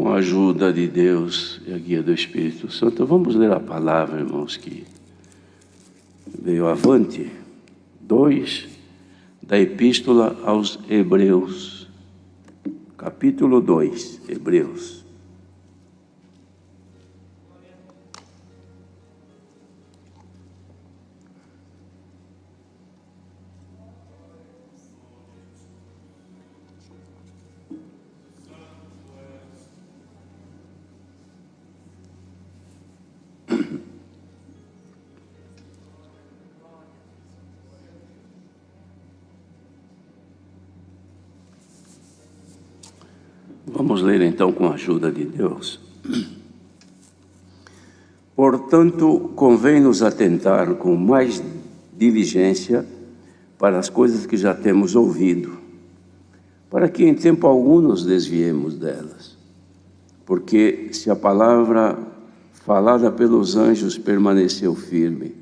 Com a ajuda de Deus e a guia do Espírito Santo, vamos ler a palavra, irmãos, que veio avante, 2 da Epístola aos Hebreus, capítulo 2, Hebreus. Vamos ler então com a ajuda de Deus. Portanto, convém-nos atentar com mais diligência para as coisas que já temos ouvido, para que em tempo algum nos desviemos delas. Porque se a palavra falada pelos anjos permaneceu firme,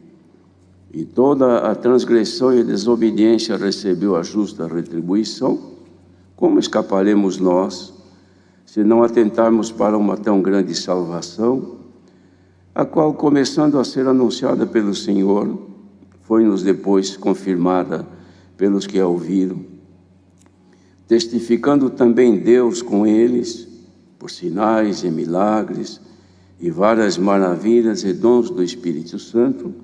e toda a transgressão e a desobediência recebeu a justa retribuição, como escaparemos nós, se não atentarmos para uma tão grande salvação, a qual, começando a ser anunciada pelo Senhor, foi-nos depois confirmada pelos que a ouviram, testificando também Deus com eles, por sinais e milagres, e várias maravilhas e dons do Espírito Santo,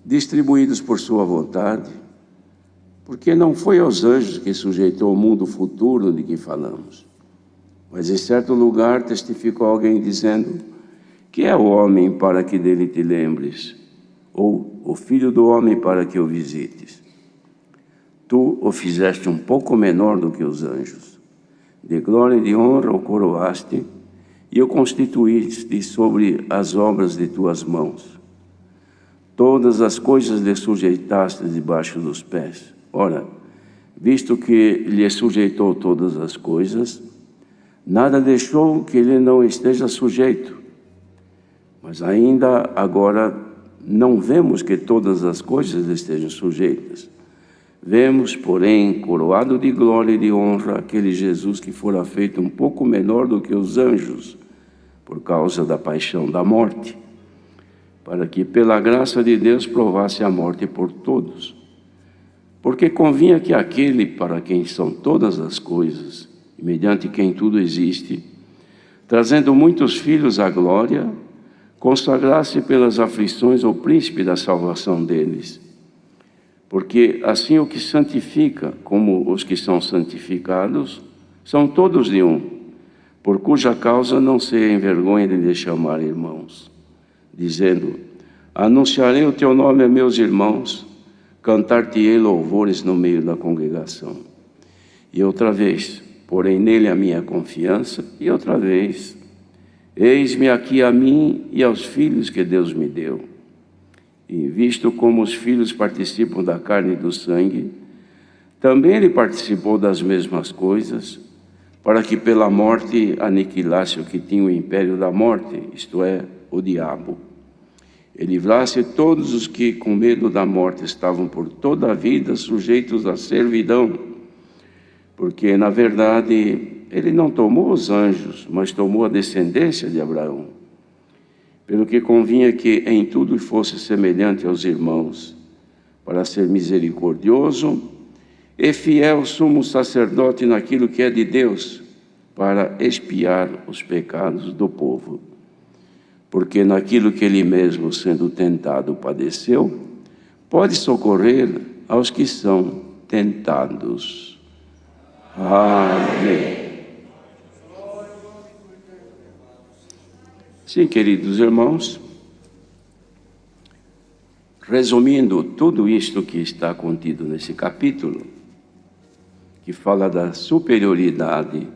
distribuídos por sua vontade, porque não foi aos anjos que sujeitou o mundo futuro de que falamos. Mas em certo lugar testificou alguém dizendo: que é o homem para que dele te lembres? Ou o filho do homem para que o visites? Tu o fizeste um pouco menor do que os anjos. De glória e de honra o coroaste e o constituíste sobre as obras de tuas mãos. Todas as coisas lhe sujeitaste debaixo dos pés. Ora, visto que lhe sujeitou todas as coisas, nada deixou que ele não esteja sujeito. Mas ainda agora não vemos que todas as coisas estejam sujeitas. Vemos, porém, coroado de glória e de honra, aquele Jesus que fora feito um pouco menor do que os anjos, por causa da paixão da morte, para que pela graça de Deus provasse a morte por todos. Porque convinha que aquele para quem são todas as coisas, e mediante quem tudo existe, trazendo muitos filhos à glória, consagrasse pelas aflições o príncipe da salvação deles. Porque assim o que santifica, como os que são santificados, são todos de um, por cuja causa não se envergonha de lhe chamar irmãos, dizendo: anunciarei o teu nome a meus irmãos, cantar-te-ei louvores no meio da congregação. E outra vez: porém nele a minha confiança, e outra vez: eis-me aqui a mim e aos filhos que Deus me deu. E visto como os filhos participam da carne e do sangue, também ele participou das mesmas coisas, para que pela morte aniquilasse o que tinha o império da morte, isto é, o diabo. E livrasse todos os que com medo da morte estavam por toda a vida sujeitos à servidão, porque, na verdade, ele não tomou os anjos, mas tomou a descendência de Abraão. Pelo que convinha que em tudo fosse semelhante aos irmãos, para ser misericordioso e fiel sumo sacerdote naquilo que é de Deus, para expiar os pecados do povo. Porque naquilo que ele mesmo, sendo tentado, padeceu, pode socorrer aos que são tentados. Amém. Sim, queridos irmãos, resumindo tudo isto que está contido nesse capítulo, que fala da superioridade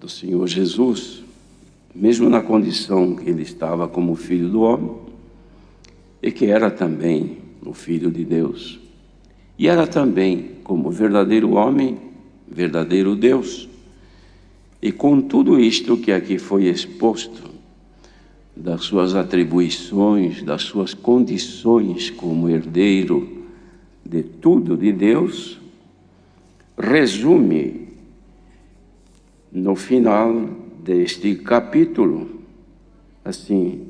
do Senhor Jesus, mesmo na condição que ele estava como filho do homem, e que era também o Filho de Deus, e era também como verdadeiro homem, verdadeiro Deus. E com tudo isto que aqui foi exposto, das suas atribuições, das suas condições como herdeiro de tudo de Deus, resume no final deste capítulo, assim: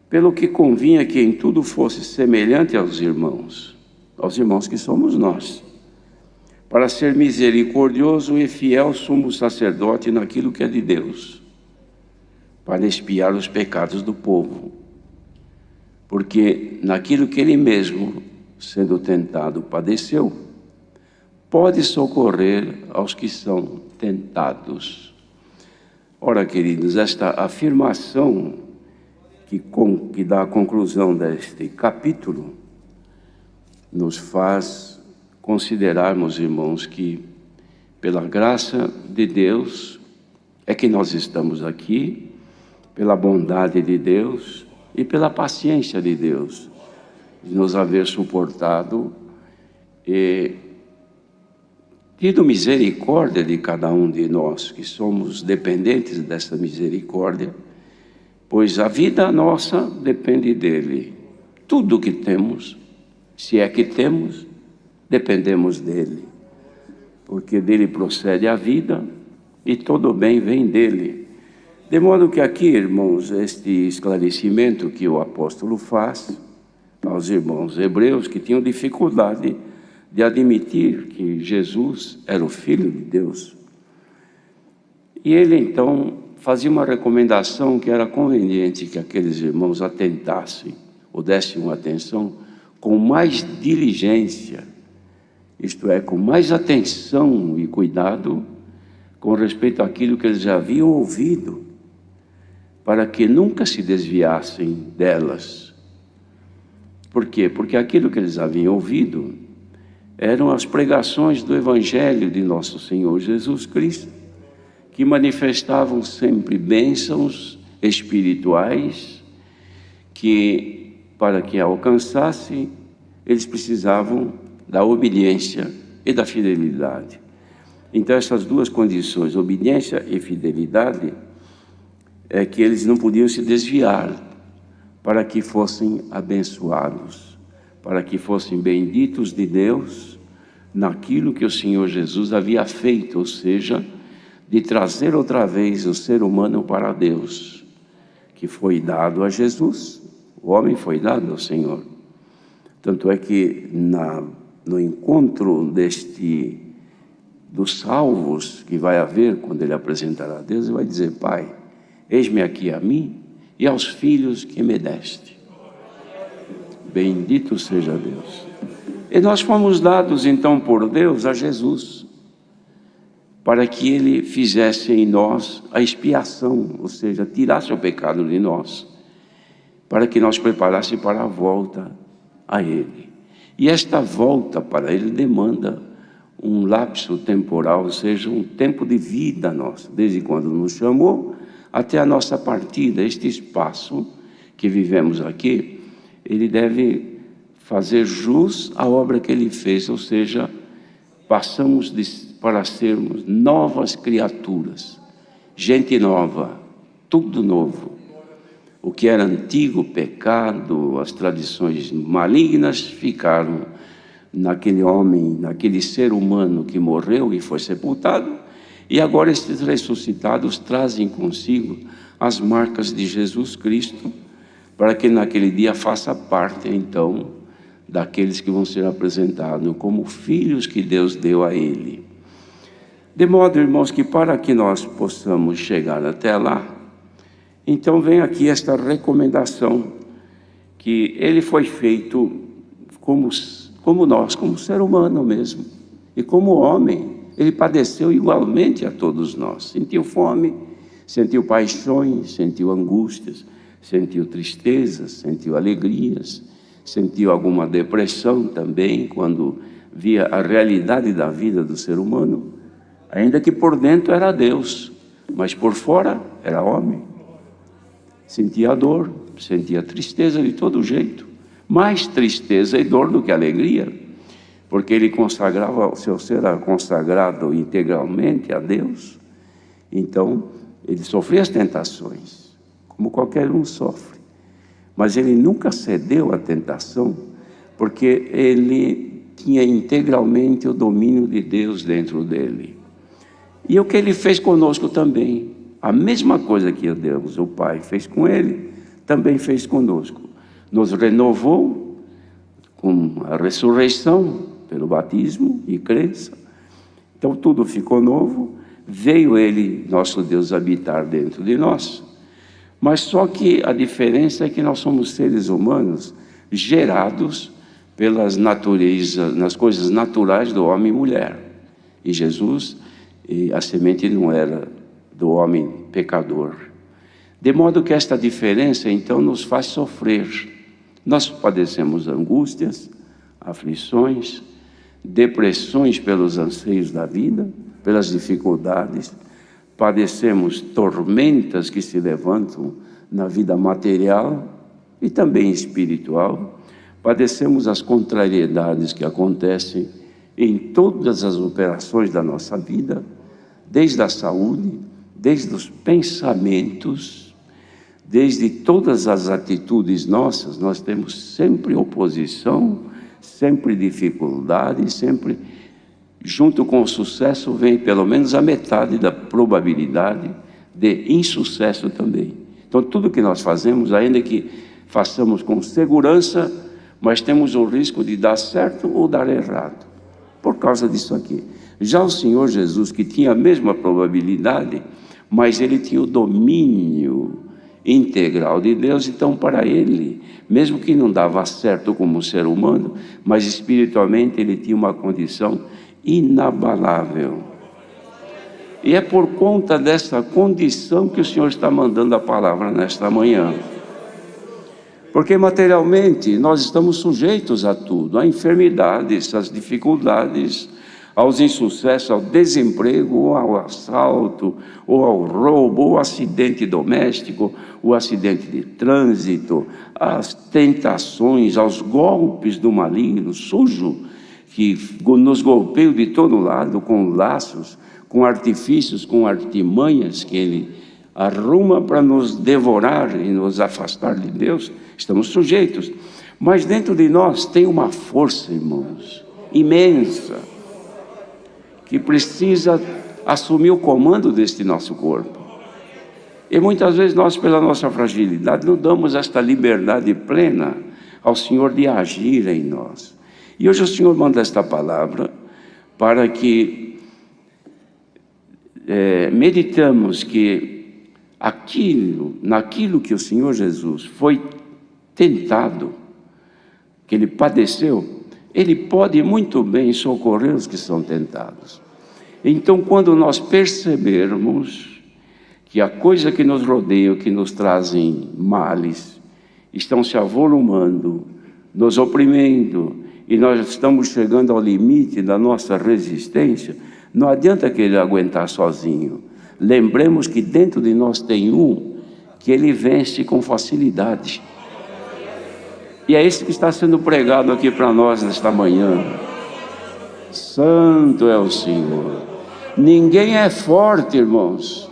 pelo que convinha que em tudo fosse semelhante aos irmãos que somos nós, para ser misericordioso e fiel sumo sacerdote naquilo que é de Deus, para expiar os pecados do povo, porque naquilo que ele mesmo, sendo tentado, padeceu, pode socorrer aos que são tentados. Ora, queridos, esta afirmação que dá a conclusão deste capítulo nos faz considerarmos, irmãos, que pela graça de Deus é que nós estamos aqui, pela bondade de Deus e pela paciência de Deus, de nos haver suportado e tido misericórdia de cada um de nós, que somos dependentes dessa misericórdia, pois a vida nossa depende dele. Tudo que temos, se é que temos, dependemos dele, porque dele procede a vida e todo bem vem dele. De modo que aqui, irmãos, este esclarecimento que o apóstolo faz aos irmãos hebreus que tinham dificuldade de admitir que Jesus era o Filho de Deus. E ele então fazia uma recomendação que era conveniente que aqueles irmãos atentassem, ou dessem uma atenção com mais diligência, isto é, com mais atenção e cuidado com respeito àquilo que eles já haviam ouvido, para que nunca se desviassem delas. Por quê? Porque aquilo que eles haviam ouvido eram as pregações do Evangelho de nosso Senhor Jesus Cristo, que manifestavam sempre bênçãos espirituais, que para que alcançassem, eles precisavam da obediência e da fidelidade. Então essas duas condições, obediência e fidelidade, é que eles não podiam se desviar para que fossem abençoados, para que fossem benditos de Deus naquilo que o Senhor Jesus havia feito, ou seja, de trazer outra vez o ser humano para Deus, que foi dado a Jesus, o homem foi dado ao Senhor. Tanto é que no encontro dos salvos que vai haver quando ele apresentará a Deus, ele vai dizer: Pai, eis-me aqui a mim e aos filhos que me deste. Bendito seja Deus. E nós fomos dados então por Deus a Jesus, para que ele fizesse em nós a expiação, ou seja, tirasse o pecado de nós, para que nós preparasse para a volta a ele. E esta volta para ele demanda um lapso temporal, ou seja, um tempo de vida nossa, desde quando nos chamou até a nossa partida. Este espaço que vivemos aqui, ele deve fazer jus à obra que ele fez, ou seja, passamos para sermos novas criaturas, gente nova, tudo novo. O que era antigo, pecado, as tradições malignas ficaram naquele homem, naquele ser humano que morreu e foi sepultado, e agora estes ressuscitados trazem consigo as marcas de Jesus Cristo, para que naquele dia faça parte, então, daqueles que vão ser apresentados como filhos que Deus deu a ele. De modo, irmãos, que para que nós possamos chegar até lá, então vem aqui esta recomendação, que ele foi feito como nós, como ser humano mesmo, e como homem, ele padeceu igualmente a todos nós. Sentiu fome, sentiu paixões, sentiu angústias, sentiu tristezas, sentiu alegrias, sentiu alguma depressão também, quando via a realidade da vida do ser humano, ainda que por dentro era Deus, mas por fora era homem. Sentia dor, sentia tristeza de todo jeito, mais tristeza e dor do que alegria, porque ele consagrava, o seu ser era consagrado integralmente a Deus. Então ele sofria as tentações, como qualquer um sofre, mas ele nunca cedeu à tentação, porque ele tinha integralmente o domínio de Deus dentro dele. E o que ele fez conosco também, A mesma coisa que Deus, o Pai, fez com ele, também fez conosco. Nos renovou com a ressurreição, pelo batismo e crença. Então tudo ficou novo. Veio ele, nosso Deus, habitar dentro de nós. Mas só que a diferença é que nós somos seres humanos gerados pelas naturezas, nas coisas naturais do homem e mulher. E Jesus, a semente não era do homem pecador. De modo que esta diferença, então, nos faz sofrer. Nós padecemos angústias, aflições, depressões pelos anseios da vida, pelas dificuldades, padecemos tormentas que se levantam na vida material e também espiritual, padecemos as contrariedades que acontecem em todas as operações da nossa vida, desde a saúde, desde os pensamentos, desde todas as atitudes nossas. Nós temos sempre oposição, sempre dificuldade, sempre, junto com o sucesso, vem pelo menos a metade da probabilidade de insucesso também. Então, tudo que nós fazemos, ainda que façamos com segurança, mas temos o risco de dar certo ou dar errado, por causa disso aqui. Já o Senhor Jesus, que tinha a mesma probabilidade, mas ele tinha o domínio integral de Deus, então para ele, mesmo que não dava certo como ser humano, mas espiritualmente ele tinha uma condição inabalável. E é por conta dessa condição que o Senhor está mandando a palavra nesta manhã. Porque materialmente nós estamos sujeitos a tudo, a enfermidades, às dificuldades, aos insucessos, ao desemprego, ou ao assalto, ou ao roubo, ou ao acidente doméstico, o acidente de trânsito, às tentações, aos golpes do maligno sujo, que nos golpeia de todo lado, com laços, com artifícios, com artimanhas que ele arruma para nos devorar e nos afastar de Deus. Estamos sujeitos, mas dentro de nós tem uma força, irmãos, imensa, que precisa assumir o comando deste nosso corpo. E muitas vezes nós, pela nossa fragilidade, não damos esta liberdade plena ao Senhor de agir em nós. E hoje o Senhor manda esta palavra para que meditamos que naquilo que o Senhor Jesus foi tentado, que ele padeceu, ele pode muito bem socorrer os que são tentados. Então, quando nós percebermos que a coisa que nos rodeia, que nos trazem males, estão se avolumando, nos oprimindo, e nós estamos chegando ao limite da nossa resistência, não adianta querer aguentar sozinho. Lembremos que dentro de nós tem um que ele vence com facilidade. E é esse que está sendo pregado aqui para nós nesta manhã. Santo é o Senhor. Ninguém é forte, irmãos,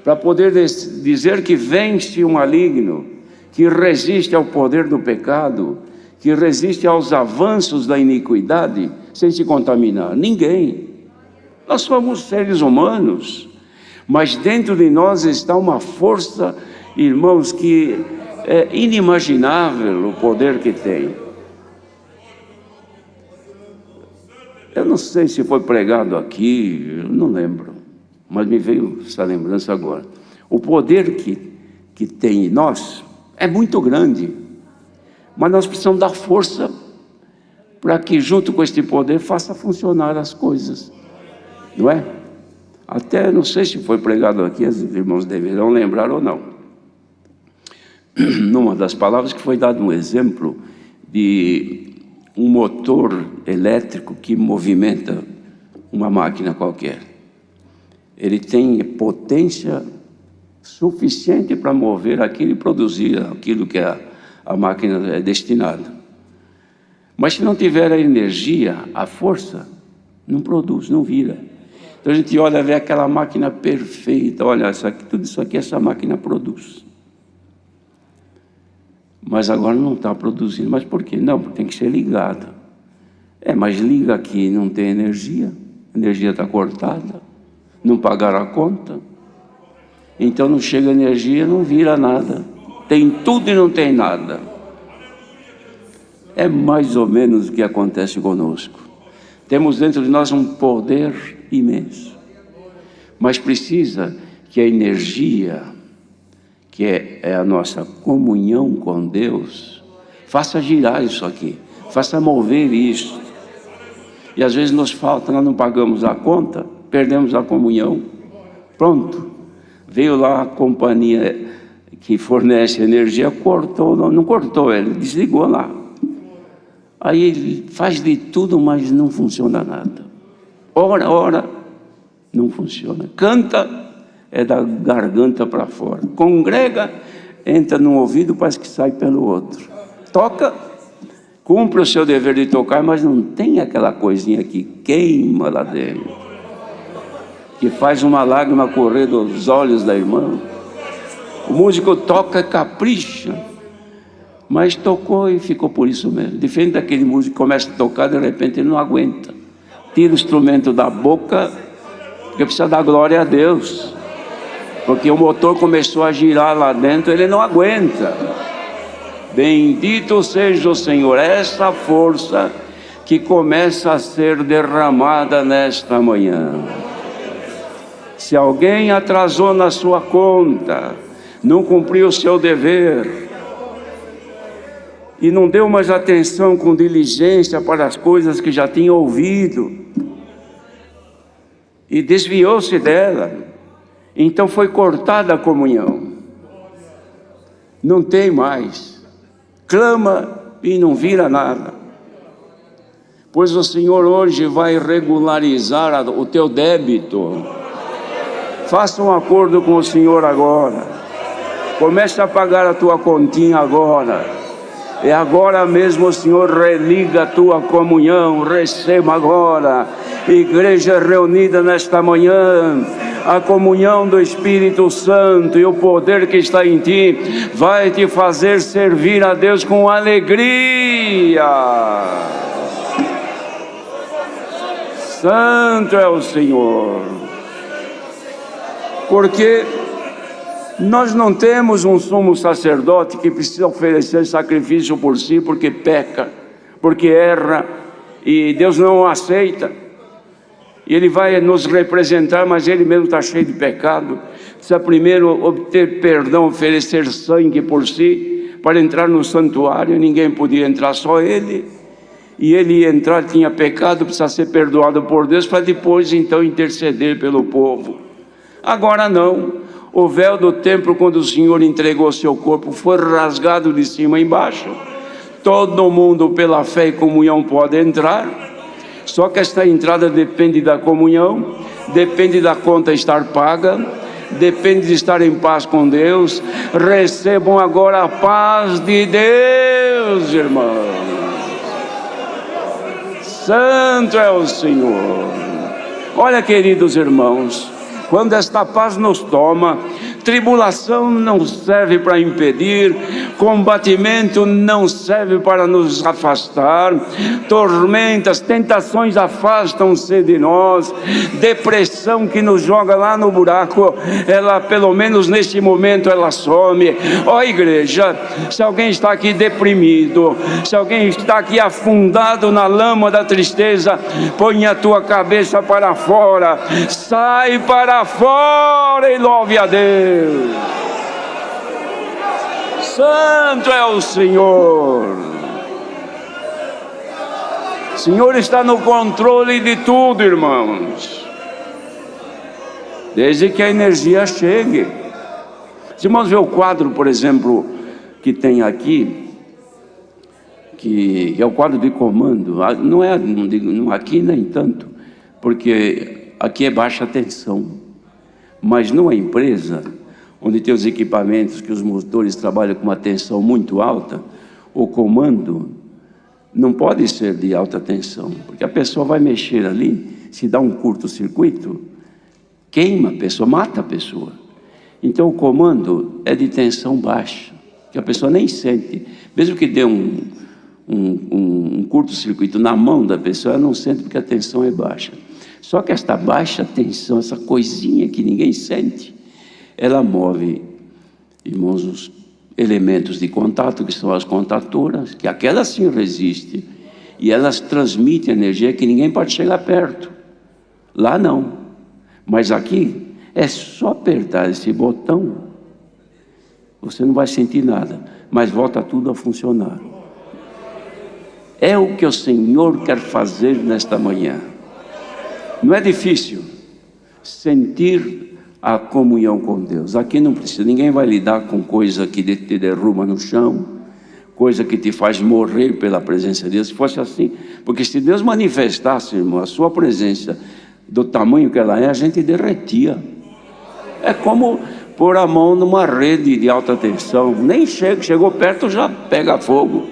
para poder dizer que vence o maligno, que resiste ao poder do pecado, que resiste aos avanços da iniquidade, sem se contaminar. Ninguém. Nós somos seres humanos, mas dentro de nós está uma força, irmãos, que é inimaginável o poder que tem. Eu não sei se foi pregado aqui, eu não lembro, mas me veio essa lembrança agora. O poder que tem em nós é muito grande, mas nós precisamos dar força para que junto com este poder faça funcionar as coisas, não é? Até não sei se foi pregado aqui, os irmãos deverão lembrar ou não. Numa das palavras que foi dado um exemplo de um motor elétrico que movimenta uma máquina qualquer. Ele tem potência suficiente para mover aquilo e produzir aquilo que a máquina é destinada. Mas se não tiver a energia, a força, não produz, não vira. Então a gente olha, vê aquela máquina perfeita, olha, tudo isso aqui essa máquina produz. Mas agora não está produzindo. Mas por quê? Não, porque tem que ser ligada. Mas liga aqui, não tem energia, a energia está cortada, não pagaram a conta. Então não chega energia, não vira nada. Tem tudo e não tem nada. É mais ou menos o que acontece conosco. Temos dentro de nós um poder imenso, mas precisa que a energia, que é a nossa comunhão com Deus, faça girar isso aqui, faça mover isso. E às vezes nos falta, nós não pagamos a conta, perdemos a comunhão, pronto, veio lá a companhia que fornece energia, cortou, não cortou, ele desligou lá. Aí ele faz de tudo, mas não funciona nada. Ora, não funciona. Canta, é da garganta para fora. Congrega, entra num ouvido, parece que sai pelo outro. Toca, cumpre o seu dever de tocar, mas não tem aquela coisinha que queima lá dentro, que faz uma lágrima correr dos olhos da irmã. O músico toca, capricha, mas tocou e ficou por isso mesmo. Diferente daquele músico que começa a tocar, de repente ele não aguenta. Tira o instrumento da boca, porque precisa dar glória a Deus. Porque o motor começou a girar lá dentro, ele não aguenta. Bendito seja o Senhor, essa força que começa a ser derramada nesta manhã. Se alguém atrasou na sua conta, não cumpriu o seu dever, e não deu mais atenção com diligência para as coisas que já tinha ouvido, e desviou-se dela, então foi cortada a comunhão, não tem mais, clama e não vira nada, pois o Senhor hoje vai regularizar o teu débito. Faça um acordo com o Senhor agora, comece a pagar a tua continha agora. E agora mesmo o Senhor religa a tua comunhão, receba agora, igreja reunida nesta manhã, a comunhão do Espírito Santo e o poder que está em ti, vai te fazer servir a Deus com alegria. Santo é o Senhor, porque nós não temos um sumo sacerdote que precisa oferecer sacrifício por si, porque peca, porque erra, e Deus não o aceita. E Ele vai nos representar, mas Ele mesmo está cheio de pecado. Precisa primeiro obter perdão, oferecer sangue por si, para entrar no santuário. Ninguém podia entrar, só Ele. E Ele ia entrar, tinha pecado, precisa ser perdoado por Deus, para depois então interceder pelo povo. Agora não. O véu do templo, quando o Senhor entregou seu corpo, foi rasgado de cima a embaixo. Todo mundo pela fé e comunhão pode entrar, só que esta entrada depende da comunhão, depende da conta estar paga, depende de estar em paz com Deus. Recebam agora a paz de Deus, irmãos. Santo é o Senhor. Olha, queridos irmãos, quando esta paz nos toma, tribulação não serve para impedir, combatimento não serve para nos afastar, tormentas, tentações afastam-se de nós, depressão que nos joga lá no buraco, ela pelo menos neste momento ela some. Ó igreja, se alguém está aqui deprimido, se alguém está aqui afundado na lama da tristeza, põe a tua cabeça para fora, sai para fora e louve a Deus. Santo é o Senhor. O Senhor está no controle de tudo, irmãos, desde que a energia chegue. Os irmãos, vê o quadro, por exemplo, que tem aqui, que é o quadro de comando. Não é, não digo, aqui nem tanto, porque aqui é baixa tensão, mas numa empresa onde tem os equipamentos que os motores trabalham com uma tensão muito alta, o comando não pode ser de alta tensão, porque a pessoa vai mexer ali, se dá um curto-circuito, queima a pessoa, mata a pessoa. Então o comando é de tensão baixa, que a pessoa nem sente, mesmo que dê um curto-circuito na mão da pessoa, ela não sente porque a tensão é baixa. Só que esta baixa tensão, essa coisinha que ninguém sente, ela move, irmãos, os elementos de contato, que são as contatoras, que aquelas sim resistem, e elas transmitem energia que ninguém pode chegar perto. Lá não, mas aqui é só apertar esse botão, você não vai sentir nada, mas volta tudo a funcionar. É o que o Senhor quer fazer nesta manhã. Não é difícil sentir a comunhão com Deus. Aqui não precisa, ninguém vai lidar com coisa que te derruba no chão, coisa que te faz morrer pela presença de Deus. Se fosse assim, porque se Deus manifestasse, irmão, a sua presença do tamanho que ela é, a gente derretia. É como pôr a mão numa rede de alta tensão, nem chegou perto, já pega fogo.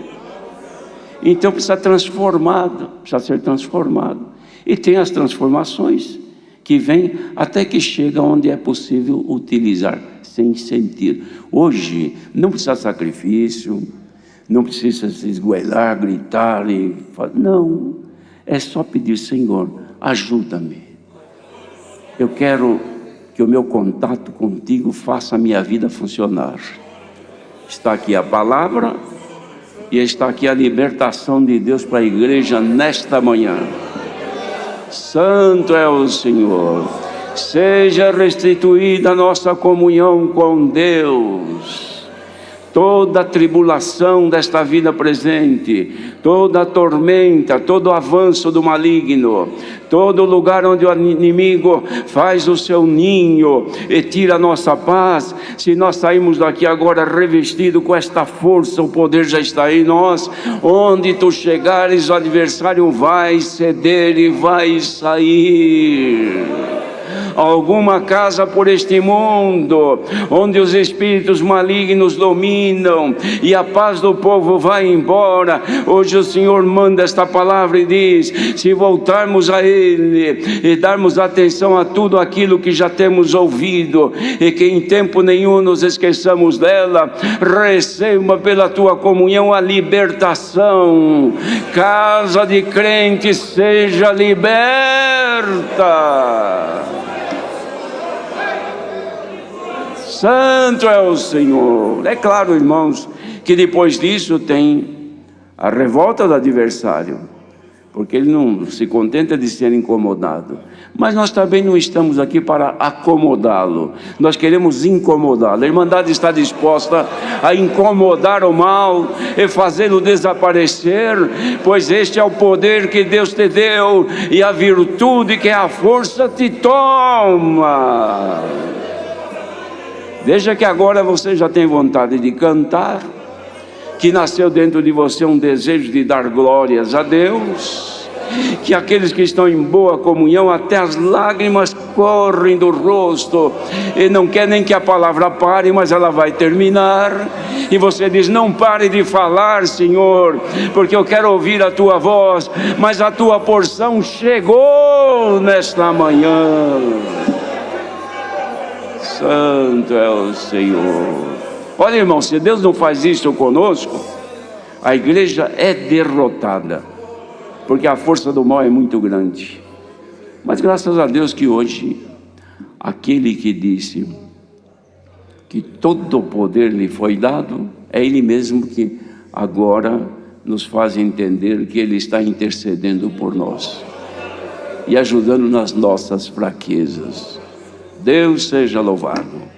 Então precisa ser transformado. E tem as transformações que vêm até que chega onde é possível utilizar sem sentir. Hoje não precisa de sacrifício, não precisa se esgoelar, gritar e não, é só pedir: Senhor, ajuda-me. Eu quero que o meu contato contigo faça a minha vida funcionar. Está aqui a palavra e está aqui a libertação de Deus para a igreja nesta manhã. Santo é o Senhor. Seja restituída a nossa comunhão com Deus. Toda a tribulação desta vida presente, toda a tormenta, todo o avanço do maligno, todo lugar onde o inimigo faz o seu ninho e tira a nossa paz, se nós sairmos daqui agora revestido com esta força, o poder já está em nós. Onde tu chegares, o adversário vai ceder e vai sair. Alguma casa por este mundo, onde os espíritos malignos dominam e a paz do povo vai embora, hoje o Senhor manda esta palavra e diz: se voltarmos a Ele e darmos atenção a tudo aquilo que já temos ouvido, e que em tempo nenhum nos esqueçamos dela, receba pela tua comunhão a libertação. Casa de crentes, seja liberta. Santo é o Senhor. É claro, irmãos, que depois disso tem a revolta do adversário, porque ele não se contenta de ser incomodado. Mas nós também não estamos aqui para acomodá-lo, nós queremos incomodá-lo. A Irmandade está disposta a incomodar o mal e fazê-lo desaparecer, pois este é o poder que Deus te deu, e a virtude que é a força te toma. Veja que agora você já tem vontade de cantar, que nasceu dentro de você um desejo de dar glórias a Deus, que aqueles que estão em boa comunhão, até as lágrimas correm do rosto, e não quer nem que a palavra pare, mas ela vai terminar, e você diz: não pare de falar, Senhor, porque eu quero ouvir a tua voz, mas a tua porção chegou nesta manhã. Santo é o Senhor. Olha, irmão, se Deus não faz isso conosco, a igreja é derrotada, porque a força do mal é muito grande. Mas graças a Deus que hoje, aquele que disse que todo o poder lhe foi dado, é Ele mesmo que agora nos faz entender que Ele está intercedendo por nós e ajudando nas nossas fraquezas. Deus seja louvado.